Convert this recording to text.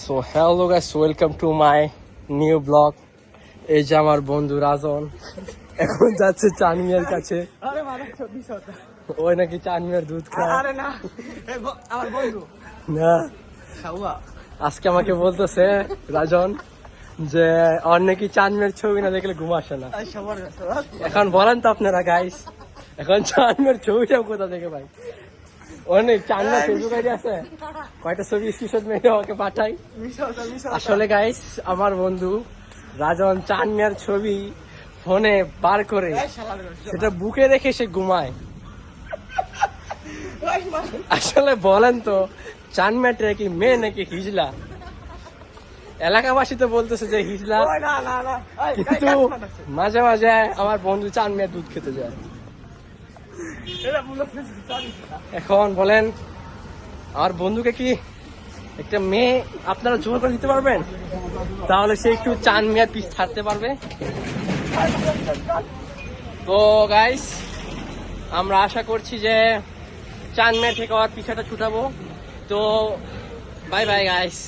So hello guys, welcome to my new blog. এই যে আমার বন্ধু রাজন এখন যাচ্ছে চানমিয়ার কাছে। ওই নাকি চানমিয়ার দুধ খায়। না, আজকে আমাকে বলতেছে রাজন যে ওর নাকি চানমিয়ার ছবি না দেখলে ঘুম আসে না। এখন বলেন তো আপনারা গাইস, এখন চানমিয়ার ছবিটা কোথা থেকে ভাই? অনেক চান্না ফেসবুক আইডি আছে, কয়টা ছবি স্ক্রিনশট মেরে ওকে পাঠাই। আসলে গাইস, আমার বন্ধু রাজন চানমিয়ার ছবি ফোনে বার করে সেটা বুকে রেখে সে ঘুমায়। আসলে বলেন তো, চানমিয়াটা কি মেয়ে নাকি হিজলা? এলাকাবাসী তো বলতেছে যে হিজলা, কিন্তু মাঝে মাঝে আমার বন্ধু চানমিয়ার দুধ খেতে যায়। এখন বলেন, আমার বন্ধুকে কি একটা মেয়ে আপনারা জোর করে দিতে পারবেন? তাহলে সে একটু চানমিয়ার পিছ ছাড়তে পারবে। তো গাইস, আমরা আশা করছি যে চানমিয়া থেকে আর পিছাটা ছুটাবো। তো বাই বাই গাইস।